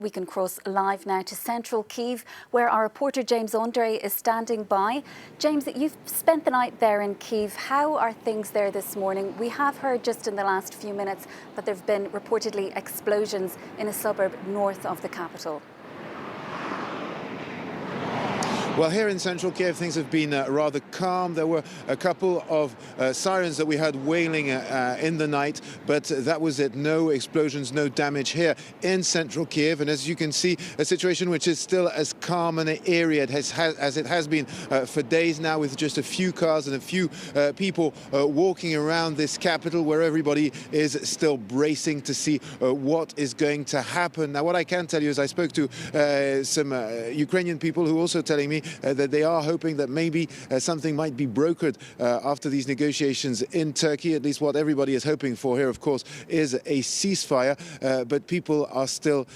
We can cross live now to central Kyiv, where our reporter James André is standing by. James, you've spent the night there in Kyiv. How are things there this morning? We have heard just in the last few minutes that there have been reportedly explosions in a suburb north of the capital. Well, here in central Kyiv, things have been rather calm. There were a couple of sirens that we heard wailing in the night, but that was it. No explosions, no damage here in central Kyiv. And as you can see, a situation which is still as calm and eerie as it has been for days now, with just a few cars and a few people walking around this capital, where everybody is still bracing to see what is going to happen. Now, what I can tell you is I spoke to some Ukrainian people who are also telling me that they are hoping that maybe something might be brokered after these negotiations in Turkey. At least what everybody is hoping for here, of course, is a ceasefire. But people are still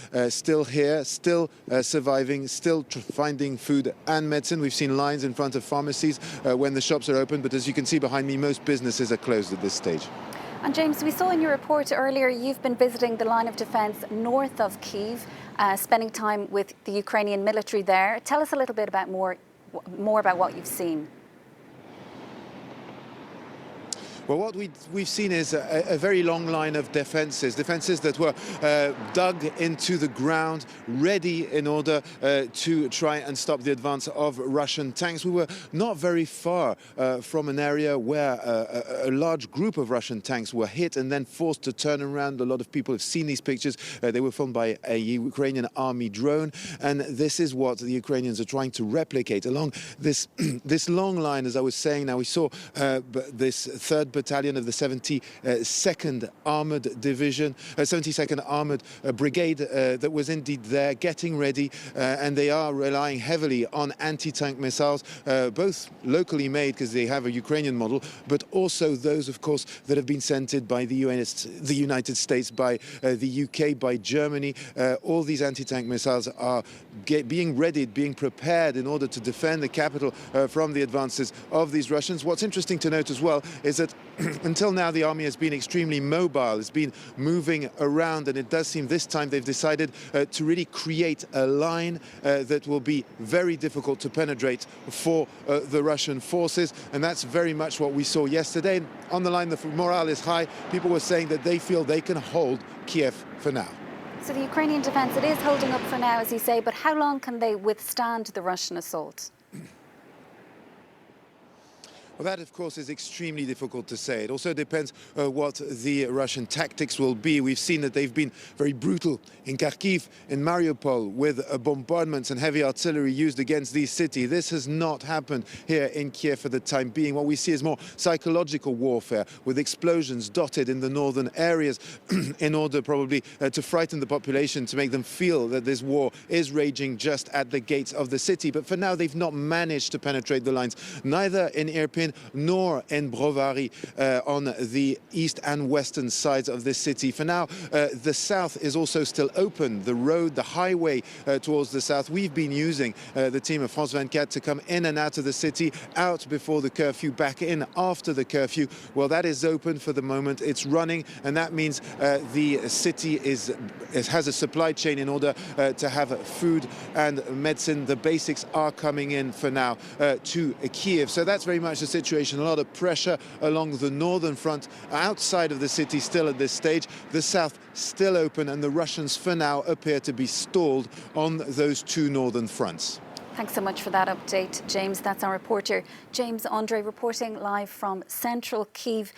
here, still surviving, still finding food and medicine. We've seen lines in front of pharmacies when the shops are open, but as you can see behind me, most businesses are closed at this stage. And James, we saw in your report earlier you've been visiting the line of defence north of Kyiv, spending time with the Ukrainian military there. Tell us a little bit about more about what you've seen. Well, what we've seen is a very long line of defences that were dug into the ground, ready in order to try and stop the advance of Russian tanks. We were not very far from an area where a large group of Russian tanks were hit and then forced to turn around. A lot of people have seen these pictures. They were filmed by a Ukrainian army drone, and this is what the Ukrainians are trying to replicate along this long line. As I was saying, now we saw this 3rd Battalion of the 72nd Armoured Division, 72nd Armoured Brigade that was indeed there, getting ready, and they are relying heavily on anti-tank missiles, both locally made because they have a Ukrainian model, but also those, of course, that have been sent in by the United States, by the UK, by Germany. All these anti-tank missiles are being readied, being prepared in order to defend the capital from the advances of these Russians. What's interesting to note as well is that until now, the army has been extremely mobile. It's been moving around, and it does seem this time they've decided to really create a line that will be very difficult to penetrate for the Russian forces. And that's very much what we saw yesterday. On the line, the morale is high. People were saying that they feel they can hold Kiev for now. So the Ukrainian defence, it is holding up for now, as you say, but how long can they withstand the Russian assault? Well, that, of course, is extremely difficult to say. It also depends what the Russian tactics will be. We've seen that they've been very brutal in Kyiv, in Mariupol, with bombardments and heavy artillery used against these cities. This has not happened here in Kiev for the time being. What we see is more psychological warfare, with explosions dotted in the northern areas in order probably to frighten the population, to make them feel that this war is raging just at the gates of the city. But for now, they've not managed to penetrate the lines, neither in Irpin nor in Brovary, on the east and western sides of this city. For now, the south is also still open. The road, the highway towards the south, we've been using the team of France 24 to come in and out of the city, out before the curfew, back in after the curfew. Well, that is open for the moment. It's running, and that means the city has a supply chain in order to have food and medicine. The basics are coming in for now to Kyiv. So that's very much the situation. A lot of pressure along the northern front, outside of the city still at this stage. The south still open, and the Russians for now appear to be stalled on those two northern fronts. Thanks so much for that update, James. That's our reporter James André reporting live from central Kyiv.